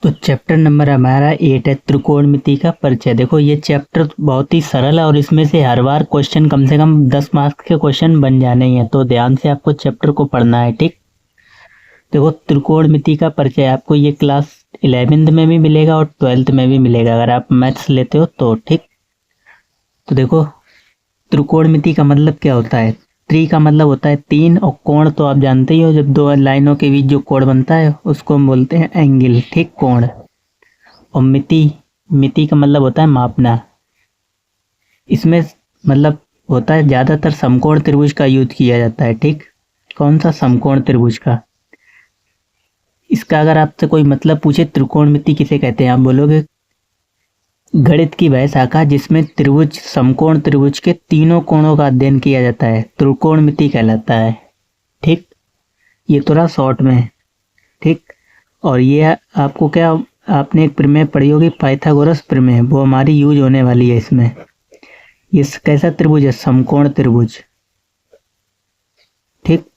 तो chapter number हमारा 8 है त्रिकोणमिति का परिचय। देखो ये चैप्टर बहुत ही सरल है और इसमें से हर बार क्वेश्चन कम से कम 10 मार्क्स के क्वेश्चन बन जाने ही हैं, तो ध्यान से आपको चैप्टर को पढ़ना है। ठीक, देखो त्रिकोणमिति का परिचय आपको ये क्लास 11th में भी मिलेगा और 12th में भी मिलेगा अगर आप मैथ्स लेते हो तो। ठीक, तो देखो त्रिकोणमिति का मतलब क्या होता है। त्रि का मतलब होता है 3 और कोण तो आप जानते ही हो, जब दो लाइनों के बीच जो कोण बनता है उसको हम बोलते हैं एंगल। ठीक, कोण। और मिति, मिति का मतलब होता है मापना। इसमें मतलब होता है ज्यादातर समकोण त्रिभुज का यूज किया जाता है। ठीक, कौन सा? समकोण त्रिभुज का। इसका अगर आपसे कोई मतलब पूछे त्रिकोणमिति किसे कहते हैं, आप बोलोगे गणित की वह शाखा जिसमें त्रिभुज समकोण त्रिभुज के तीनों कोणों का अध्ययन किया जाता है, त्रिकोणमिति कहलाता है। ठीक, ये थोड़ा शॉर्ट में है। ठीक, और ये आपको क्या, आपने एक प्रमेय पढ़ी होगी पाइथागोरस प्रमेय, वो हमारी यूज होने वाली है इसमें। ये कैसा त्रिभुज है? समकोण त्रिभुज। ठीक,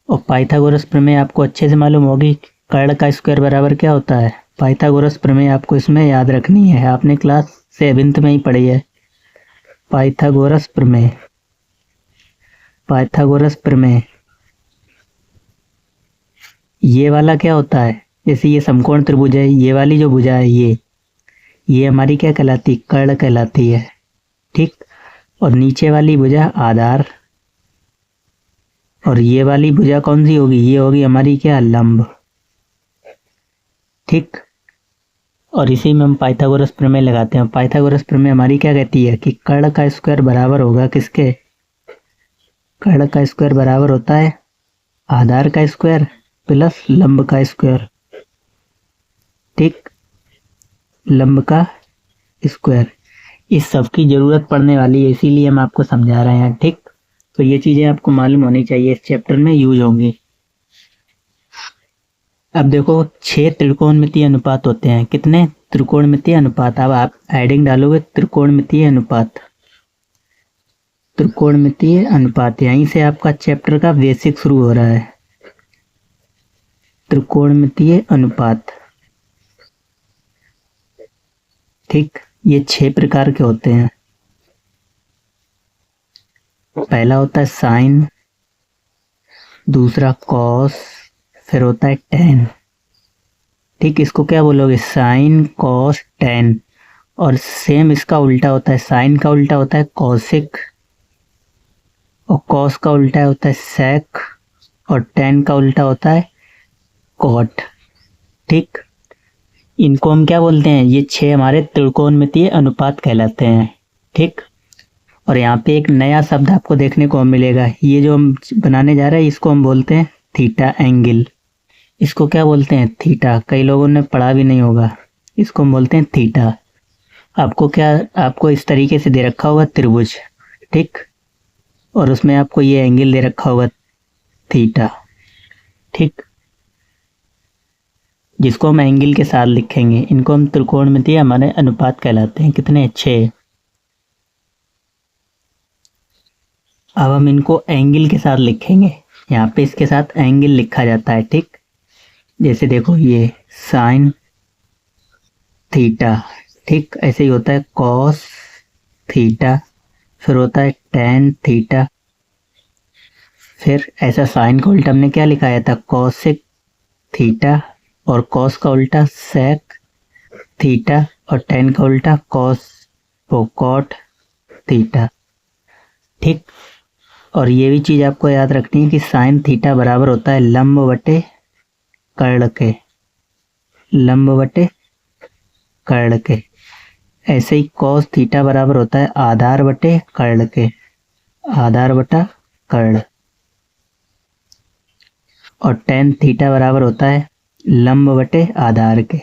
और पाइथागोरस प्रमेय आपको अच्छे से मालूम होगी, कर्ण का स्क्वायर बराबर क्या होता है। पाइथागोरस प्रमेय आपको इसमें याद रखनी है, आपने क्लास 7th में ही पढ़ी है। पाइथागोरस प्रमेय, पाइथागोरस प्रमेय ये वाला क्या होता है, जैसे ये समकोण त्रिभुज है, ये वाली जो भुजा है ये हमारी क्या कहलाती? कर्ण कहलाती है। ठीक, और नीचे वाली भुजा आधार, और ये वाली भुजा कौन सी होगी? ये होगी हमारी क्या? लंब। ठीक, और इसी में हम पाइथागोरस प्रमेय लगाते हैं। पाइथागोरस प्रमेय हमारी क्या कहती है कि कर्ण का स्क्वायर बराबर होगा किसके? कर्ण का स्क्वायर बराबर होता है आधार का स्क्वायर प्लस लंब का स्क्वायर। ठीक, लंब का स्क्वायर। इस सब की जरूरत पड़ने वाली है, इसीलिए हम आपको समझा रहे हैं। ठीक, तो ये चीजें आपको मालूम होनी चाहिए, इस चैप्टर में यूज होंगी। अब देखो 6 त्रिकोणमितीय अनुपात होते हैं। कितने? त्रिकोणमितीय अनुपात। अब आप हेडिंग डालोगे त्रिकोणमितीय अनुपात, त्रिकोणमितीय अनुपात, यहीं से आपका चैप्टर का बेसिक शुरू हो रहा है। त्रिकोणमितीय अनुपात। ठीक, ये 6 प्रकार के होते हैं। पहला होता है साइन, दूसरा कॉस, फिर होता है टेन। ठीक, इसको क्या बोलोगे? Sine, cos, tan. और सेम इसका उल्टा होता है, साइन का उल्टा होता है कॉसिक, और कॉस का उल्टा होता है सेक, और टेन का उल्टा होता है कॉट। ठीक, इनको हम क्या बोलते हैं? ये 6 हमारे त्रिकोणमितीय अनुपात कहलाते हैं। ठीक, और यहाँ पे एक नया शब्द आपको देखने को मिलेगा, ये जो हम बनाने जा रहे हैं इसको हम बोलते हैं थीटा एंगल। इसको क्या बोलते हैं? थीटा। कई लोगों ने पढ़ा भी नहीं होगा, इसको हम बोलते हैं थीटा। आपको क्या, आपको इस तरीके से दे रखा होगा त्रिभुज। ठीक, और उसमें आपको ये एंगल दे रखा होगा थीटा। ठीक, जिसको हम एंगल के साथ लिखेंगे, इनको हम त्रिकोणमितीय हमारे अनुपात कहलाते हैं। कितने? 6। अब हम इनको एंगल के साथ लिखेंगे, यहाँ पे इसके साथ एंगल लिखा जाता है। ठीक, जैसे देखो ये साइन थीटा। ठीक, ऐसे ही होता है कॉस थीटा, फिर होता है टेन थीटा, फिर ऐसा साइन का उल्टा हमने क्या लिखाया था? कॉसिक थीटा, और कॉस का उल्टा सेक थीटा, और टेन का उल्टा कॉस कॉट थीटा। ठीक, और ये भी चीज आपको याद रखनी है कि साइन थीटा बराबर होता है लंब बटे कर्ण के, लंब बटे कर्ण के। ऐसे ही कॉस थीटा बराबर होता है आधार बटे कर्ण के, आधार बटा कर्ण। और टेन थीटा बराबर होता है लंब बटे आधार के,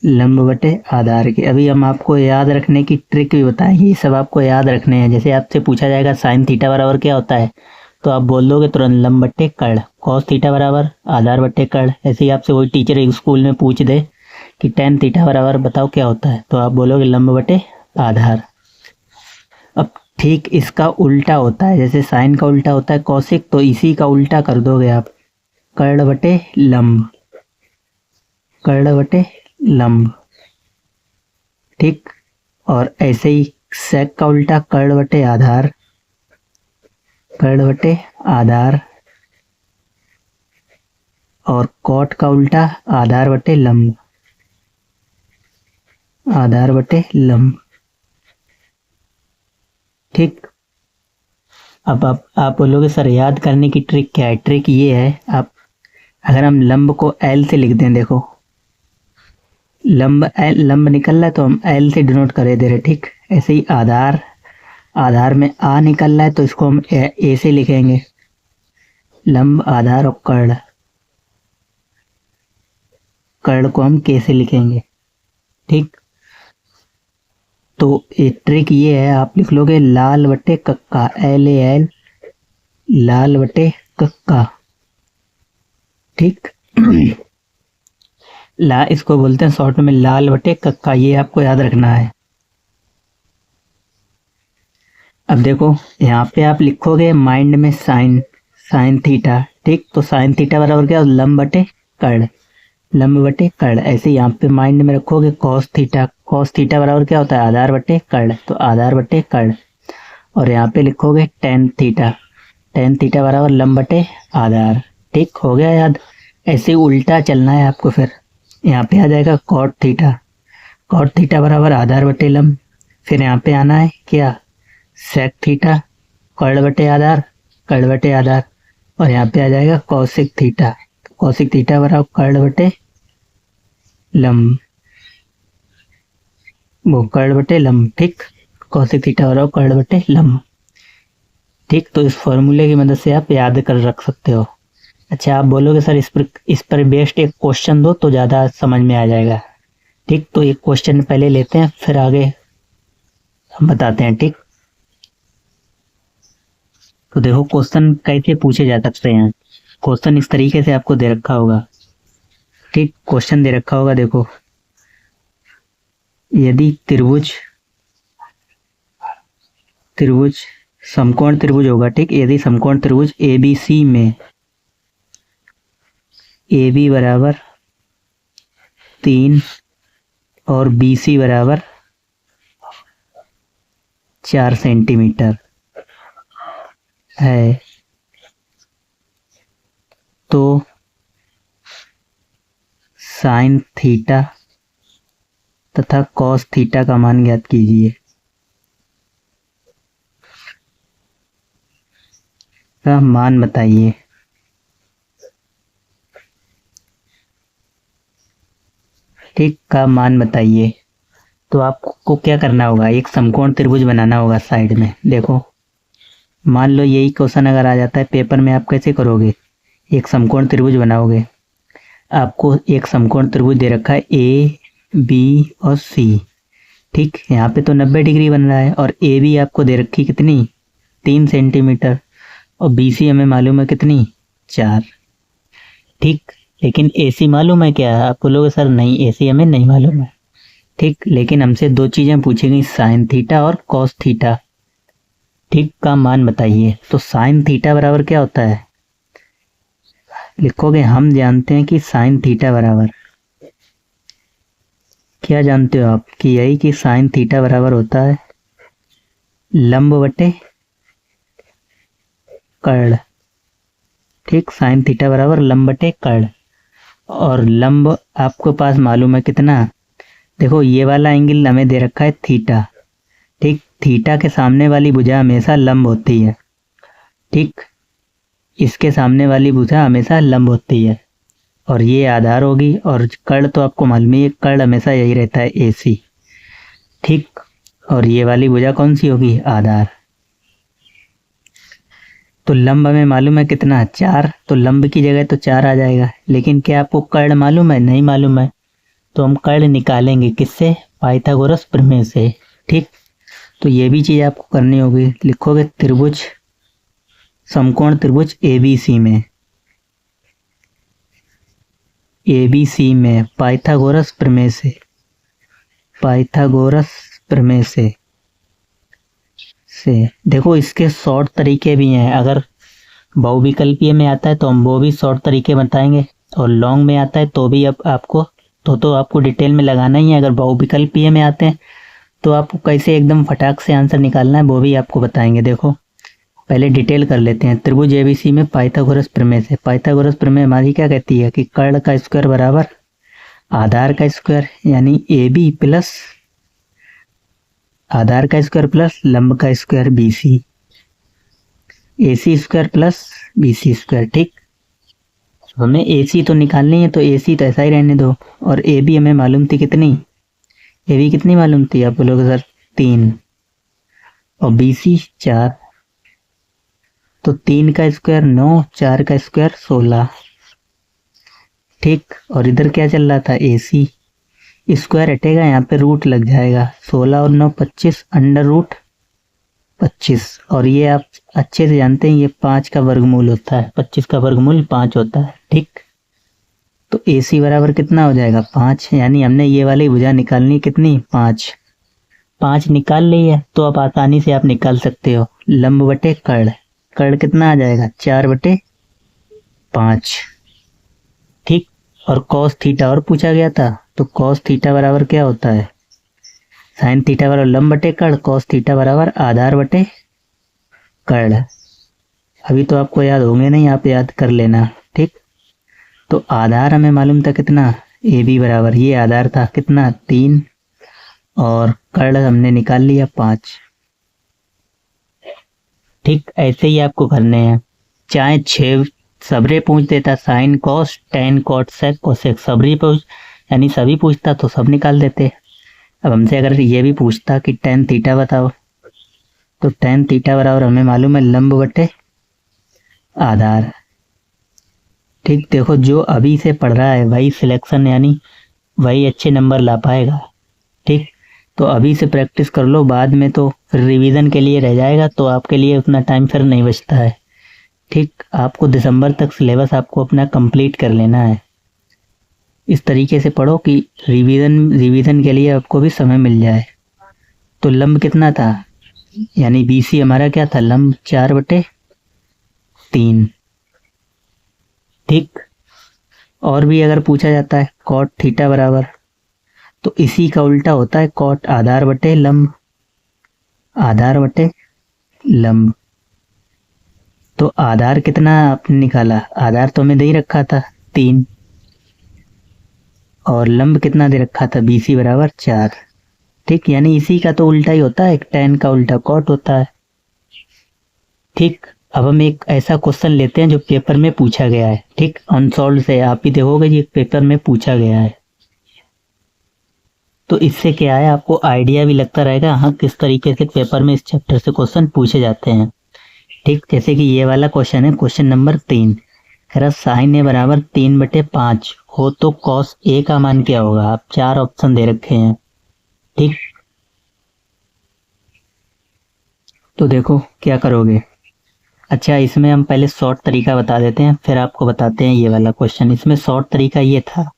लंब बटे आधार के। अभी हम आपको याद रखने की ट्रिक भी बताएंगे, ये सब आपको याद रखने हैं। जैसे आपसे पूछा जाएगा साइन थीटा बराबर क्या होता है, तो आप बोल दोगे तुरंत लंब बट्टे कर्ण। कॉस थीटा बराबर आधार बट्टे कर्ण। ऐसे ही आपसे वही टीचर एक स्कूल में पूछ दे कि टेन थीटा बराबर बताओ क्या होता है, तो आप बोलोगे लंब बटे आधार। अब ठीक इसका उल्टा होता है, जैसे साइन का उल्टा होता है कौशिक, तो इसी का उल्टा कर दोगे आप, कर्ण बटे लंब। कर्ण बटे लंब, ठीक। और ऐसे ही सेक का उल्टा कर्ण बटे आधार, कर्ण बटे आधार, और कॉट का उल्टा आधार बटे लंब, आधार बटे लंब, ठीक। अब आप बोलोगे सर याद करने की ट्रिक क्या है? ट्रिक ये है, आप अगर हम लंब को एल से लिख दें, देखो लंब निकल रहा है तो हम एल से डिनोट करे दे रहे, ठीक। ऐसे ही आधार, आधार में आ निकल रहा है तो इसको हम ए से लिखेंगे, लंब आधार, और कर्ण, कर्ण को हम के से लिखेंगे, ठीक। तो एक ट्रिक ये है, आप लिख लोगे लाल बटे कक्का, LAL, लाल बटे कक्का, ठीक। इसको बोलते हैं शॉर्ट में लाल बटे कक्का, ये आपको याद रखना है। अब देखो यहाँ पे आप लिखोगे माइंड में साइन थीटा, ठीक। तो साइन थीटा बराबर क्या, लंब बटे कर्ण, लंब बटे कर्ण। ऐसे यहाँ पे माइंड में रखोगे कॉस थीटा, कॉस थीटा बराबर क्या होता है, आधार बटे कर्ण, तो आधार बटे कर्ण। और यहाँ पे लिखोगे टेन थीटा, टेन थीटा बराबर लंब बटे आधार, ठीक। हो गया याद। ऐसे उल्टा चलना है आपको, फिर यहाँ पे आ जाएगा कॉट थीटा, कॉट थीटा बराबर आधार बटे लंब। फिर यहाँ पे आना है क्या, सेक थीटा, कर्ण बटे आधार, कर्ण बटे आधार। और यहाँ पे आ जाएगा कौशिक थीटा, कौशिक थीटा बराबर कर्ण बटे लंब, वो कर्ण बटे लंब, ठीक। कौशिक थीटा बराबर कर्ण बटे लंब, ठीक। तो इस फॉर्मूले की मदद से आप याद कर रख सकते हो। अच्छा, आप बोलोगे सर इस पर बेस्ड एक क्वेश्चन दो तो ज़्यादा समझ में आ जाएगा, ठीक। तो एक क्वेश्चन पहले लेते हैं, फिर आगे हम बताते हैं, ठीक। तो देखो क्वेश्चन कैसे पूछे जा सकते हैं। क्वेश्चन इस तरीके से आपको दे रखा होगा, ठीक। क्वेश्चन दे रखा होगा, देखो यदि त्रिभुज समकोण त्रिभुज होगा, ठीक। यदि समकोण त्रिभुज ABC में AB बराबर 3 और BC बराबर 4 सेंटीमीटर है, तो साइन थीटा तथा कॉस थीटा का मान ज्ञात कीजिए। का मान बताइए। ठीक, का मान बताइए। तो आपको क्या करना होगा, एक समकोण त्रिभुज बनाना होगा साइड में। देखो मान लो यही क्वेश्चन अगर आ जाता है पेपर में, आप कैसे करोगे, एक समकोण त्रिभुज बनाओगे। आपको एक समकोण त्रिभुज दे रखा है AB और C, ठीक। यहाँ पे तो 90 डिग्री बन रहा है, और AB आपको दे रखी कितनी, 3 सेंटीमीटर, और BC हमें मालूम है कितनी, 4, ठीक। लेकिन AC मालूम है क्या, आप बोलोगे सर नहीं AC हमें नहीं मालूम है, ठीक। लेकिन हमसे दो चीज़ें पूछी गई, साइन थीटा और कॉस थीटा, ठीक। का मान बताइए। तो साइन थीटा बराबर क्या होता है, लिखोगे हम जानते हैं कि साइन थीटा बराबर, क्या जानते हो आप, कि यही कि साइन थीटा बराबर होता है लंब बटे कर्ण, ठीक। साइन थीटा बराबर लंब बटे कर्ण, और लंब आपको पास मालूम है कितना, देखो ये वाला एंगल हमें दे रखा है थीटा, ठीक। थीटा के सामने वाली भुजा हमेशा लंब होती है, ठीक। इसके सामने वाली भुजा हमेशा लंब होती है, और ये आधार होगी, और कर्ण तो आपको मालूम है, कर्ण हमेशा यही रहता है AC, ठीक। और ये वाली भुजा कौन सी होगी, आधार। तो लंब हमें मालूम है कितना, 4, तो लंब की जगह तो 4 आ जाएगा। लेकिन क्या आपको कर्ण मालूम है, नहीं मालूम है, तो हम कर्ण निकालेंगे किससे, पाइथागोरस प्रमेय से, ठीक। तो ये भी चीज़ आपको करनी होगी। लिखोगे त्रिभुज, समकोण त्रिभुज ABC में पाइथागोरस प्रमेय से, पाइथागोरस प्रमेय से देखो इसके शॉर्ट तरीके भी हैं। अगर बहुविकल्पीय में आता है तो हम वो भी शॉर्ट तरीके बताएंगे, और लॉन्ग में आता है तो भी अब आपको तो आपको डिटेल में लगाना ही है। अगर बहुविकल्पीय में आते हैं तो आपको कैसे एकदम फटाक से आंसर निकालना है वो भी आपको बताएंगे। देखो पहले डिटेल कर लेते हैं। त्रिभुज एबीसी में पाइथागोरस प्रमेय से, पाइथागोरस प्रमेय हमारी क्या कहती है कि कर्ण का स्क्वायर बराबर आधार का स्क्वायर, यानी ए बी प्लस आधार का स्क्वायर प्लस लंब का square BC, A C square plus B C square. ठीक, हमें ए सी तो निकालनी है तो ए सी तो ऐसा ही रहने दो। और ए बी हमें मालूम थी कितनी, ए बी कितनी मालूम थी, आप बोलोगे सर 3, और बी सी 4, तो 3 का स्क्वायर 9, 4 का स्क्वायर 16। ठीक, और इधर क्या चल रहा था, ए सी स्क्वायर हटेगा, यहाँ पे रूट लग जाएगा, 16 और 9 25, अंडर रूट 25। और ये आप अच्छे से जानते हैं ये 5 का वर्गमूल होता है, 25 का वर्गमूल 5 होता है। ठीक, तो ए सी बराबर कितना हो जाएगा 5, यानी हमने ये वाली भुजा निकालनी कितनी 5, 5 निकाल ली है। तो अब आसानी से आप निकाल सकते हो लंब बटे कर्ण, कर्ण कितना आ जाएगा 4/5। ठीक, और कॉस थीटा और पूछा गया था, तो कॉस थीटा बराबर क्या होता है, साइन थीटा बराबर लंब बटे कर्ण, कॉस थीटा बराबर आधार बटे कर्ण। अभी तो आपको याद होंगे नहीं, आप याद कर लेना। ठीक, तो आधार हमें मालूम था कितना, ए बी बराबर, ये आधार था कितना 3, और कर्ण हमने निकाल लिया 5। ठीक, ऐसे ही आपको करने हैं। चाहे 6 सबरे पूछ देता, sine cos tan cot sec cosec सबरी पूछ, यानी सभी पूछता तो सब निकाल देते। अब हमसे अगर ये भी पूछता कि टेन थीटा बताओ, तो टेन थीटा बराबर हमें मालूम है लंब बटे आधार। ठीक, देखो जो अभी से पढ़ रहा है वही सिलेक्शन, यानी वही अच्छे नंबर ला पाएगा। ठीक, तो अभी से प्रैक्टिस कर लो, बाद में तो फिर रिवीजन के लिए रह जाएगा, तो आपके लिए उतना टाइम फिर नहीं बचता है। ठीक, आपको दिसंबर तक सिलेबस आपको अपना कंप्लीट कर लेना है। इस तरीके से पढ़ो कि रिवीजन के लिए आपको भी समय मिल जाए। तो लंब कितना था, यानी बीसी हमारा क्या था, लंब 4/3। ठीक, और भी अगर पूछा जाता है कॉट थीटा बराबर, तो इसी का उल्टा होता है कॉट आधार बटे लंब, आधार बटे लंब। तो आधार कितना आपने निकाला, आधार तो हमें दे ही रखा था 3, और लंब कितना दे रखा था, बीसी बराबर 4। ठीक, यानी इसी का तो उल्टा ही होता है, टेन का उल्टा कॉट होता है। ठीक, अब हम एक ऐसा क्वेश्चन लेते हैं जो पेपर में पूछा गया है। ठीक, अनसॉल्व से आप भी देखोगे ये पेपर में पूछा गया है, तो इससे क्या है आपको आइडिया भी लगता रहेगा हाँ किस तरीके से पेपर में इस चैप्टर से क्वेश्चन पूछे जाते हैं। ठीक, जैसे कि ये वाला क्वेश्चन है, क्वेश्चन नंबर 3, कह रहा साइन ए बराबर 3/5 हो तो कॉस ए का मान क्या होगा। आप 4 ऑप्शन दे रखे हैं। ठीक, तो देखो क्या करोगे। अच्छा, इसमें हम पहले शॉर्ट तरीका बता देते हैं, फिर आपको बताते हैं ये वाला क्वेश्चन। इसमें शॉर्ट तरीका ये था,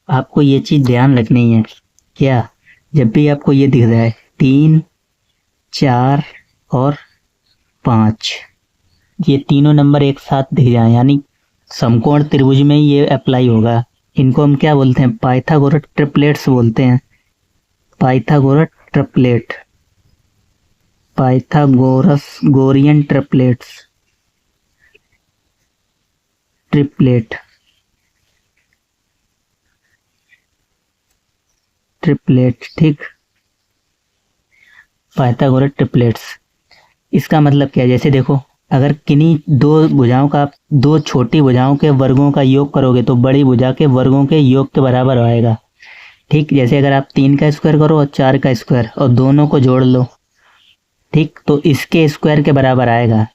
आपको ये चीज ध्यान रखनी है, क्या जब भी आपको ये दिख रहा है 3, 4 और 5, ये तीनों नंबर एक साथ दिख जाए, यानी समकोण त्रिभुज में ये अप्लाई होगा। इनको हम क्या बोलते हैं, पाइथागोरस ट्रिपलेट्स बोलते हैं, Pythagoras triplet, Pythagorean triplets, triplet, triplet. ठीक, पाइथागोरस ट्रिपलेट्स, इसका मतलब क्या है, जैसे देखो अगर किन्हीं दो भुजाओं का आप दो छोटी भुजाओं के वर्गों का योग करोगे तो बड़ी भुजा के वर्गों के योग के बराबर आएगा। ठीक, जैसे अगर आप 3 का स्क्वायर करो और 4 का स्क्वायर और दोनों को जोड़ लो, ठीक, तो इसके स्क्वायर के बराबर आएगा।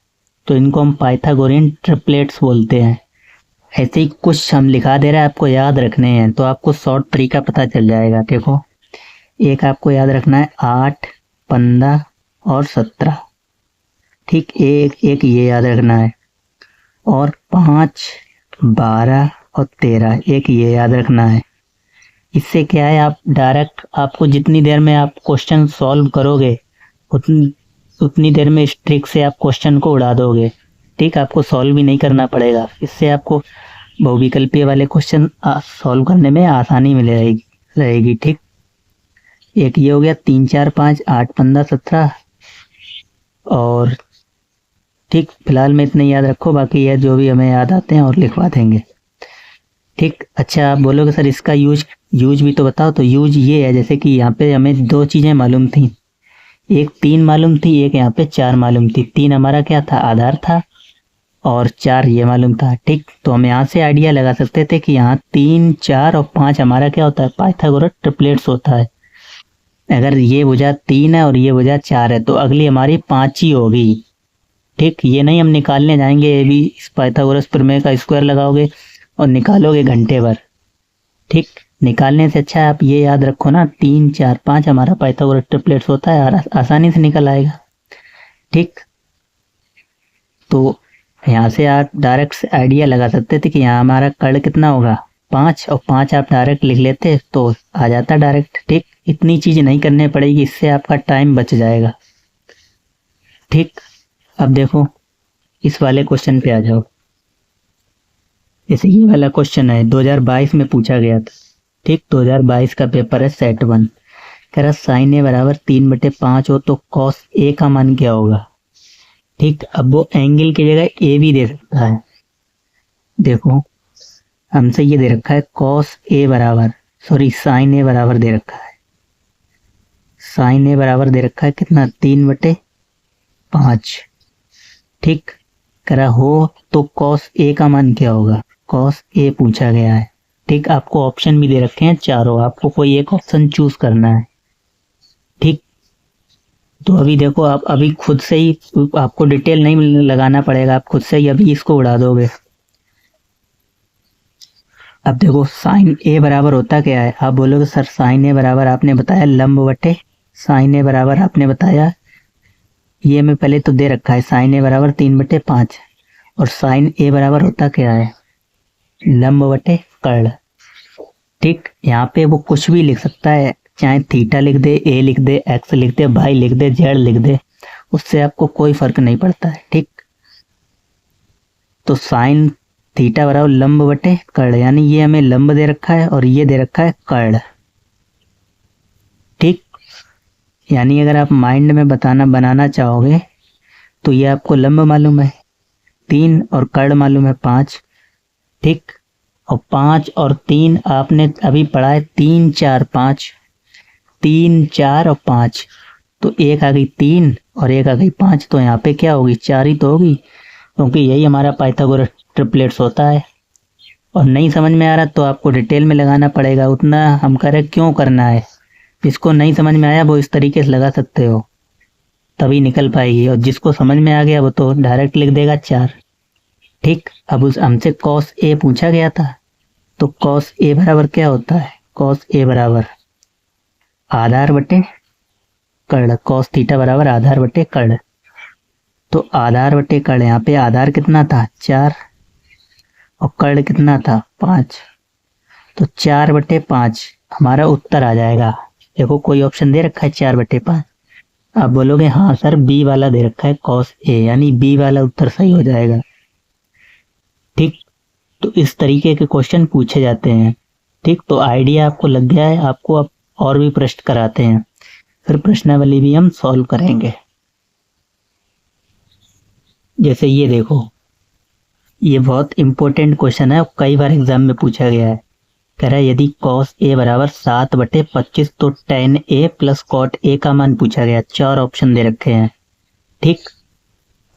तो इनको हम पाइथागोरियन ट्रिपलेट्स बोलते हैं। ऐसे ही कुछ हम लिखा दे रहे हैं, आपको याद रखने हैं, तो आपको शॉर्ट तरीका पता चल जाएगा। देखो एक आपको याद रखना है 8, 15 और 17। ठीक, एक ये याद रखना है, और 5, 12 और 13 एक ये याद रखना है। इससे क्या है, आप डायरेक्ट आपको जितनी देर में आप क्वेश्चन सॉल्व करोगे उतनी देर में इस ट्रिक से आप क्वेश्चन को उड़ा दोगे। ठीक, आपको सॉल्व भी नहीं करना पड़ेगा। इससे आपको बहुविकल्पीय वाले क्वेश्चन सॉल्व करने में आसानी मिल रहेगी। ठीक, एक ये हो गया 3 4 5 8 15 17 और ठीक, फिलहाल में इतने याद रखो, बाकी ये जो भी हमें याद आते हैं और लिखवा देंगे। ठीक, अच्छा आप बोलोगे सर इसका यूज भी तो बताओ। तो यूज ये है, जैसे कि यहाँ पे हमें 2 चीज़ें मालूम थी, एक 3 मालूम थी, एक यहाँ पे 4 मालूम थी। 3 हमारा क्या था, आधार था, और 4 ये मालूम था। ठीक, तो हम यहाँ से आइडिया लगा सकते थे कि यहाँ 3 4 और 5 हमारा क्या होता है, पाइथागोरस ट्रिपलेट्स होता है। अगर ये भुजा 3 है और ये भुजा 4 है तो अगली हमारी 5 ही होगी। ठीक, ये नहीं हम निकालने जाएंगे, ये भी इस पाइथागोरस प्रमेय का स्क्वायर लगाओगे और निकालोगे घंटे भर। ठीक, निकालने से अच्छा है आप ये याद रखो ना, 3 4 5 हमारा पाइथागोरस ट्रिपलेट्स होता है और आसानी से निकल आएगा। ठीक, तो यहाँ से आप डायरेक्ट आइडिया लगा सकते थे कि यहाँ हमारा कर्ण कितना होगा, 5, और 5 आप डायरेक्ट लिख लेते तो आ जाता डायरेक्ट। ठीक, इतनी चीज नहीं करनी पड़ेगी, इससे आपका टाइम बच जाएगा। ठीक, अब देखो इस वाले क्वेश्चन पे आ जाओ। जैसे ये वाला क्वेश्चन है 2022 में पूछा गया था। ठीक, 2022 का पेपर है सेट 1। कह रहा साइन ए बराबर 3/5 हो तो कॉस ए का मान क्या होगा। ठीक, अब वो एंगल की जगह ए भी दे सकता है। देखो हमसे ये दे रखा है कॉस ए बराबर, सॉरी साइन ए बराबर दे रखा है। साइन ए बराबर दे रखा है कितना, 3/5। ठीक, करा हो तो कॉस ए का मान क्या होगा, कॉस ए पूछा गया है। ठीक, आपको ऑप्शन भी दे रखे हैं चारों, आपको कोई एक ऑप्शन चूज करना है। ठीक, तो अभी देखो आप अभी खुद से ही, आपको डिटेल नहीं लगाना पड़ेगा, आप खुद से ही अभी इसको उड़ा दोगे। अब देखो साइन ए बराबर होता क्या है, आप बोलोगे सर साइन ए बराबर आपने बताया लंब बटे साइन ए बराबर आपने बताया, ये मैं पहले तो दे रखा है साइन ए बराबर 3/5 और साइन ए बराबर होता क्या है, लंब बटे कर्ण। ठीक, यहाँ पे वो कुछ भी लिख सकता है, चाहे थीटा लिख दे, ए लिख दे, एक्स लिख दे, वाई लिख दे, जेड लिख दे, उससे आपको कोई फर्क नहीं पड़ता है। ठीक, तो साइन थीटा बराबर लंब बटे कर्ण, यानी ये हमें लंब दे रखा है और ये दे रखा है कर्ण। ठीक, यानी अगर आप माइंड में बनाना चाहोगे तो ये आपको लंब मालूम है 3 और कर्ण मालूम है 5। ठीक, और 5 और 3 आपने अभी पढ़ा है 3 4 5, 3 4 और 5, तो एक आ गई 3 और एक आ गई 5, तो यहाँ पे क्या होगी, 4 ही तो होगी, क्योंकि यही हमारा पाइथागोरस ट्रिपलेट्स होता है। और नहीं समझ में आ रहा तो आपको डिटेल में लगाना पड़ेगा, उतना हम कह रहे क्यों करना है। जिसको नहीं समझ में आया वो इस तरीके से लगा सकते हो, तभी निकल पाएगी, और जिसको समझ में आ गया वो तो डायरेक्ट लिख देगा 4। ठीक, अब उस हमसे कॉस ए पूछा गया था, तो कॉस ए बराबर क्या होता है, कॉस ए बराबर आधार बटे कर्ण, कॉस थीटा बराबर आधार बटे कर्ण। तो आधार बटे कर्ण, यहाँ पे आधार कितना था 4 और कर्ण कितना था 5, तो 4/5 हमारा उत्तर आ जाएगा। देखो कोई ऑप्शन दे रखा है 4/5, आप बोलोगे हाँ सर बी वाला दे रखा है कॉस ए, यानी बी वाला उत्तर सही हो जाएगा। ठीक, तो इस तरीके के क्वेश्चन पूछे जाते हैं। ठीक, तो आइडिया आपको लग गया है, आपको अब और भी प्रश्न कराते हैं, फिर प्रश्नावली भी हम सॉल्व करेंगे। जैसे ये देखो, ये बहुत इंपॉर्टेंट क्वेश्चन है, कई बार एग्जाम में पूछा गया है। कह रहा है यदि कॉस ए बराबर 7/25 तो tan ए प्लस cot ए का मान पूछा गया, 4 ऑप्शन दे रखे हैं। ठीक,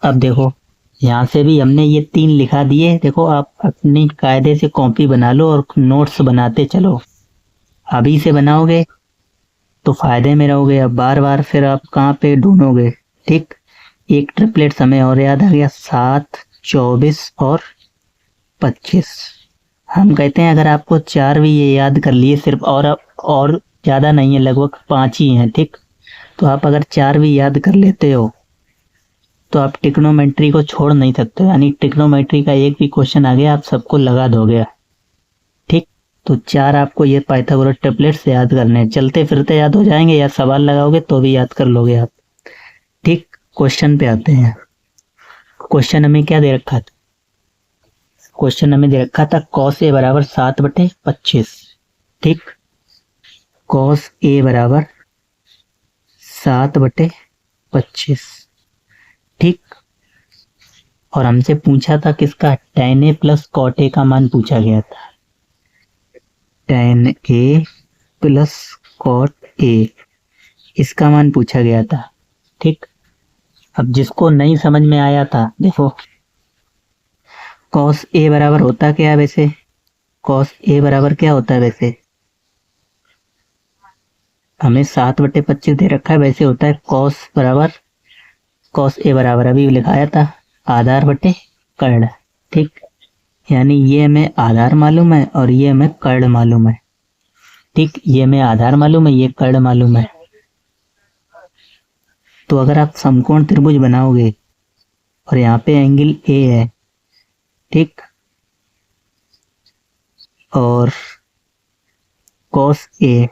अब देखो यहाँ से भी हमने ये 3 लिखा दिए। देखो आप अपनी कायदे से कॉपी बना लो और नोट्स बनाते चलो, अभी से बनाओगे तो फायदे में रहोगे, अब बार बार फिर आप कहाँ पे ढूंढोगे। ठीक, एक ट्रिपलेट समय और याद आ गया, 7 24 और 25। हम कहते हैं अगर आपको 4 भी ये याद कर लिए सिर्फ, और ज़्यादा नहीं है, लगभग 5 ही हैं। ठीक, तो आप अगर 4 भी याद कर लेते हो तो आप ट्रिग्नोमेट्री को छोड़ नहीं सकते, यानी ट्रिग्नोमेट्री का एक भी क्वेश्चन आ गया आप सबको लगा दोगे। ठीक, तो 4 आपको ये पाइथागोरस ट्रिपलेट्स से याद करने हैं, चलते फिरते याद हो जाएंगे, या सवाल लगाओगे तो भी याद कर लोगे आप। ठीक, क्वेश्चन पे आते हैं। क्वेश्चन हमें क्या दे रखा था, क्वेश्चन हमें दे रखा था cos a बराबर 7/25। ठीक, cos a बराबर 7/25। ठीक, और हमसे पूछा था किसका, tan a plus cot a का मान पूछा गया था। tan a plus cot a इसका मान पूछा गया था। ठीक, अब जिसको नहीं समझ में आया था, देखो cos a बराबर होता क्या है वैसे, cos a बराबर क्या होता है वैसे, हमें 7/25 दे रखा है, वैसे होता है cos a बराबर अभी लिखाया था आधार बटे कर्ण। ठीक, यानी ये हमें आधार मालूम है और ये हमें कर्ण मालूम है। ठीक, ये हमें आधार मालूम है, ये कर्ण मालूम है। तो अगर आप समकोण त्रिभुज बनाओगे और यहाँ पे एंगल ए है, ठीक, और cos a,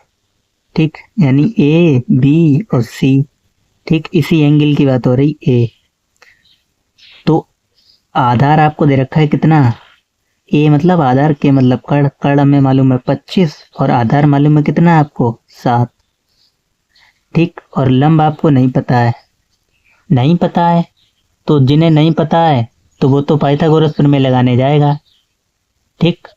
ठीक, यानी ए बी और सी, ठीक, इसी एंगल की बात हो रही ए। तो आधार आपको दे रखा है कितना, ए मतलब आधार, के मतलब कर्ण, कर्ण हमें मालूम है 25 और आधार मालूम है कितना आपको 7। ठीक, और लंब आपको नहीं पता है, नहीं पता है तो जिन्हें नहीं पता है तो वो तो पाइथागोरस प्रमेय लगाने जाएगा। ठीक,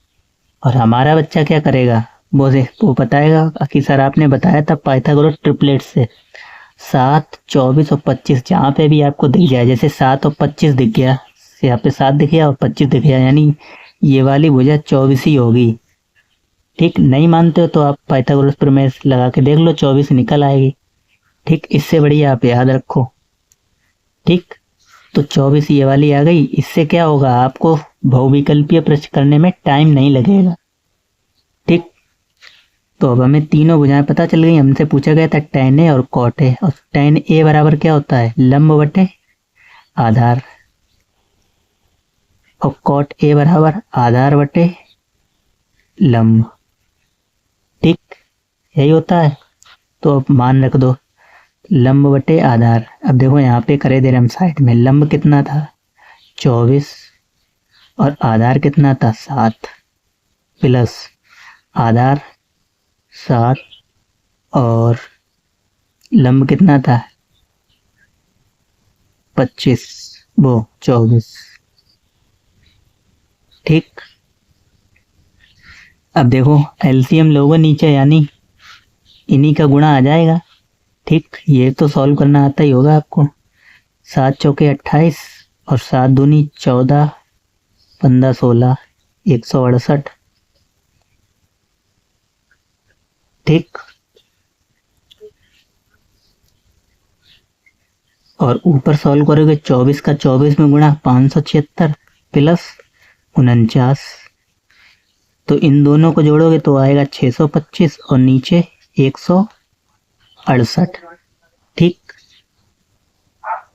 और हमारा बच्चा क्या करेगा, वो बताएगा कि सर आपने बताया था पाइथागोरस ट्रिपलेट से 7, 24 और 25 जहाँ पे भी आपको दिख जाए, जैसे 7 और 25 दिख गया, यहाँ पे 7 दिख गया और 25 दिख गया, यानी ये वाली भुजा 24 ही होगी। ठीक, नहीं मानते हो तो आप पाइथागोरस प्रमेय लगा के देख लो, 24 निकल आएगी। ठीक, इससे बढ़िया आप याद रखो। ठीक, तो 24 ये वाली आ गई, इससे क्या होगा, आपको बहुविकल्पीय प्रश्न करने में टाइम नहीं लगेगा। ठीक, तो अब हमें तीनों भुजाएं पता चल गई। हमसे पूछा गया था tan a और cot a, और tan a बराबर क्या होता है, लंब बटे आधार, और cot a बराबर आधार बटे लंब। ठीक, यही होता है। तो अब मान रख दो लंब बटे आधार। अब देखो यहाँ पे करे दे रहे हम साइड में, लंब कितना था 24 और आधार कितना था 7, प्लस आधार 7 और लंब कितना था 25 वो 24। ठीक, अब देखो एलसीएम लोगे नीचे, यानी इन्हीं का गुणा आ जाएगा। ठीक, ये तो सॉल्व करना आता ही होगा आपको। 7 चौके 28 और 7 दूनी 14, 15 16, 168। ठीक, और ऊपर सॉल्व करोगे 24 का 24 में गुणा 576 प्लस 49, तो इन दोनों को जोड़ोगे तो आएगा 625 और नीचे 168। ठीक,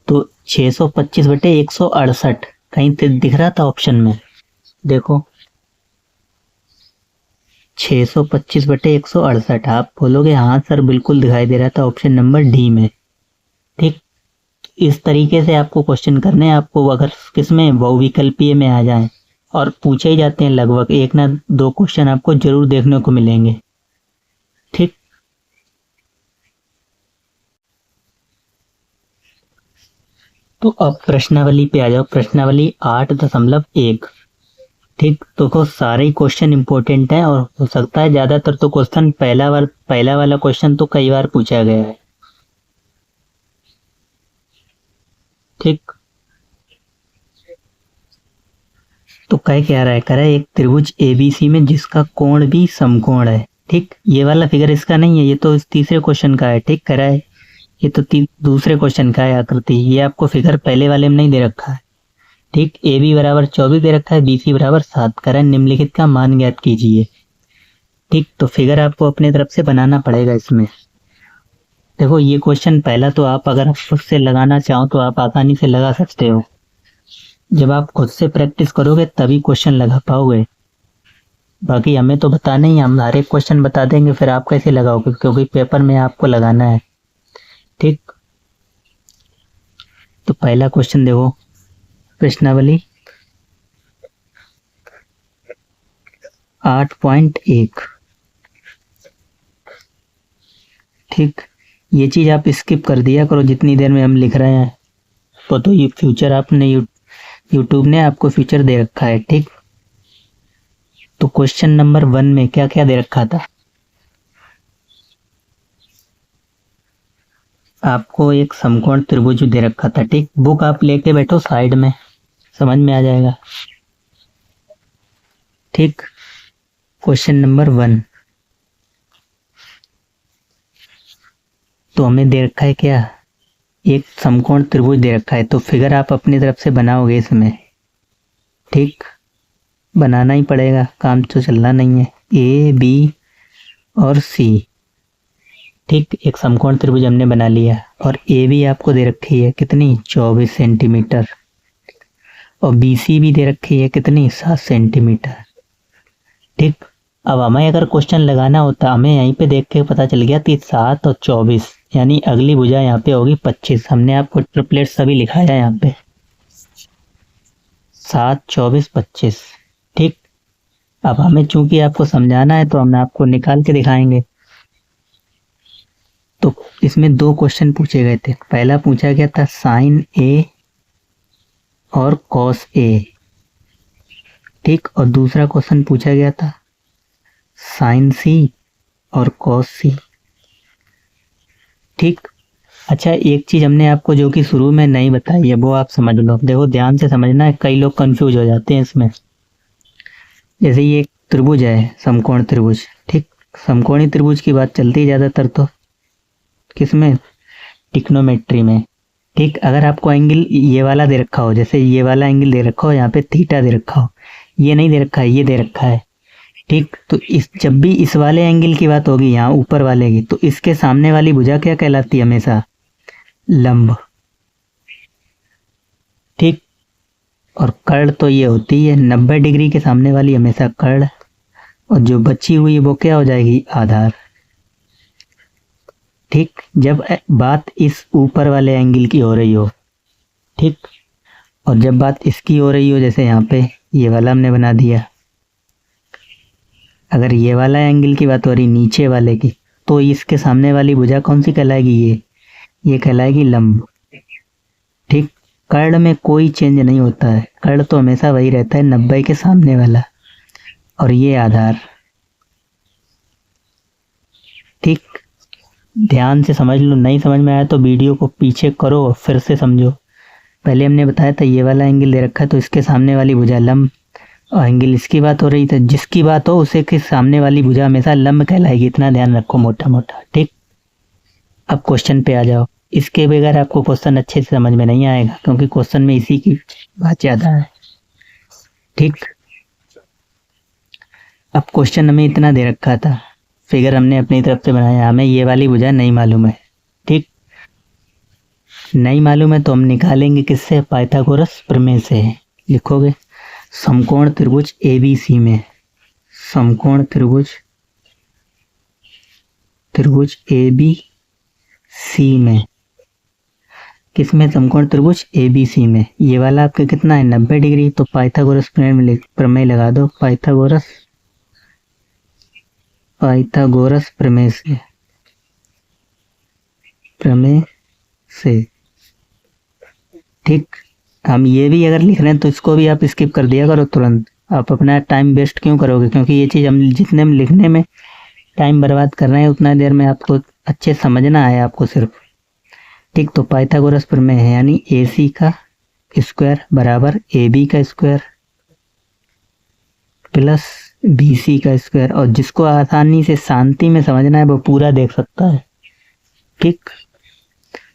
तो 625 बटे 168 कहीं दिख रहा था ऑप्शन में, देखो 625 बटे 168। आप बोलोगे हाँ सर बिल्कुल दिखाई दे रहा था ऑप्शन नंबर डी में। ठीक, इस तरीके से आपको क्वेश्चन करने हैं, आपको अगर किसमें बहुविकल्पीय में आ जाए, और पूछे ही जाते हैं लगभग, एक ना दो क्वेश्चन आपको जरूर देखने को मिलेंगे। ठीक, तो अब प्रश्नावली पे आ जाओ, प्रश्नावली 8.1। ठीक, तो सारे ही क्वेश्चन इंपॉर्टेंट हैं, और हो सकता है ज्यादातर तो क्वेश्चन पहला वाला क्वेश्चन तो कई बार पूछा गया है। ठीक, तो क्या रहा है, कह रहा है एक त्रिभुज एबीसी में जिसका कोण भी समकोण है। ठीक, ये वाला फिगर इसका नहीं है, ये तो तीसरे क्वेश्चन का है। ठीक, कह रहा है ये तो दूसरे क्वेश्चन का है आकृति, ये आपको फिगर पहले वाले में नहीं दे रखा है। ठीक, ए बी बराबर 24 दे रखा है, बी सी बराबर 7, कह रहा है निम्नलिखित का मान ज्ञात कीजिए। ठीक, तो फिगर आपको अपने तरफ से बनाना पड़ेगा इसमें। देखो ये क्वेश्चन पहला तो आप अगर खुद से लगाना चाहो तो आप आसानी से लगा सकते हो, जब आप खुद से प्रैक्टिस करोगे तभी क्वेश्चन लगा पाओगे। बाकी हमें तो बताना ही, हम हर एक क्वेश्चन बता देंगे, फिर आप कैसे लगाओगे, क्योंकि पेपर में आपको लगाना है। ठीक, तो पहला क्वेश्चन देखो, प्रश्नावली 8.1। ठीक, ये चीज़ आप स्किप कर दिया करो जितनी देर में हम लिख रहे हैं। तो ये फ्यूचर आपने यूट्यूब ने आपको फ्यूचर दे रखा है। ठीक, तो क्वेश्चन नंबर 1 में क्या क्या दे रखा था? आपको एक समकोण त्रिभुज दे रखा था। ठीक, बुक आप लेके बैठो साइड में, समझ में आ जाएगा। ठीक, क्वेश्चन नंबर 1 तो हमें दे रखा है क्या? एक समकोण त्रिभुज दे रखा है, तो फिगर आप अपनी तरफ से बनाओगे इसमें। ठीक, बनाना ही पड़ेगा, काम तो चलना नहीं है। ए, बी और सी। ठीक, एक समकोण त्रिभुज हमने बना लिया और ए बी आपको दे रखी है कितनी? 24 सेंटीमीटर। और बी सी भी दे रखी है कितनी? 7 सेंटीमीटर। ठीक, अब हमें अगर क्वेश्चन लगाना होता, हमें यहीं पे देख के पता चल गया कि 7 और 24, यानी अगली भुजा यहाँ पे होगी 25। हमने आपको ट्रिपलेट सभी लिखाया यहाँ पे, 7, 24, 25। ठीक, अब हमें चूंकि आपको समझाना है तो हम आपको निकाल के दिखाएंगे। तो इसमें 2 क्वेश्चन पूछे गए थे। पहला पूछा गया था साइन ए और कॉस ए। ठीक, और दूसरा क्वेश्चन पूछा गया था साइन सी और कॉस सी। ठीक, अच्छा, एक चीज हमने आपको जो कि शुरू में नहीं बताई है वो आप समझ लो। देखो, ध्यान से समझना है, कई लोग कंफ्यूज हो जाते हैं इसमें। जैसे ये एक त्रिभुज है, समकोण त्रिभुज। ठीक, समकोणी त्रिभुज की बात चलती है ज्यादातर तो किसमें? ट्रिग्नोमेट्री में। ठीक, अगर आपको एंगल ये वाला दे रखा हो, जैसे ये वाला एंगल दे रखा हो, यहाँ पे थीटा दे रखा हो, ये नहीं दे रखा है, ये दे रखा है। ठीक, तो इस जब भी इस वाले एंगल की बात होगी, यहाँ ऊपर वाले की, तो इसके सामने वाली भुजा क्या कहलाती है? हमेशा लंब। ठीक, और कर्ण तो ये होती है 90 डिग्री के सामने वाली, हमेशा कर्ण। और जो बची हुई वो क्या हो जाएगी? आधार। ठीक, जब बात इस ऊपर वाले एंगल की हो रही हो, ठीक, और जब बात इसकी हो रही हो, जैसे यहाँ पे ये वाला हमने बना दिया, अगर ये वाला एंगल की बात हो रही नीचे वाले की, तो इसके सामने वाली भुजा कौन सी कहलाएगी? ये कहलाएगी लंब। ठीक, कर्ण में कोई चेंज नहीं होता है, कर्ण तो हमेशा वही रहता है 90 के सामने वाला, और ये आधार। ठीक, ध्यान से समझ लो, नहीं समझ में आया तो वीडियो को पीछे करो और फिर से समझो। पहले हमने बताया था ये वाला एंगल दे रखा है तो इसके सामने वाली भुजा लंब, और एंगल इसकी बात हो रही थी, जिसकी बात हो उसे के सामने वाली भुजा हमेशा लंब कहलाएगी। इतना ध्यान रखो मोटा मोटा। ठीक, अब क्वेश्चन पे आ जाओ। इसके बगैर आपको क्वेश्चन अच्छे से समझ में नहीं आएगा, क्योंकि क्वेश्चन में इसी की बात ज़्यादा है। ठीक, अब क्वेश्चन हमें इतना दे रखा था, फिगर हमने अपनी तरफ से बनाया, हमें ये वाली भुजा नहीं मालूम है। ठीक, नहीं मालूम है तो हम निकालेंगे किससे? पाइथागोरस प्रमेय से। लिखोगे समकोण त्रिभुज एबीसी में, समकोण त्रिभुज एबीसी में, किसमें? समकोण त्रिभुज एबीसी में। ये वाला आपका कितना है? 90 डिग्री। तो पाइथागोरस प्रमेय लगा दो, पाइथागोरस प्रमेय से। ठीक, हम ये भी अगर लिख रहे हैं तो इसको भी आप स्किप कर दिया करो तुरंत। आप अपना टाइम वेस्ट क्यों करोगे? क्योंकि ये चीज़ हम जितने में लिखने में टाइम बर्बाद कर रहे हैं उतना देर में आपको अच्छे समझना है आपको सिर्फ। ठीक, तो पाइथागोरस प्रमेय है, यानी ए सी का स्क्वायर बराबर ए बी का स्क्वायर प्लस बी सी का स्क्वायर। और जिसको आसानी से शांति में समझना है वो पूरा देख सकता है। ठीक,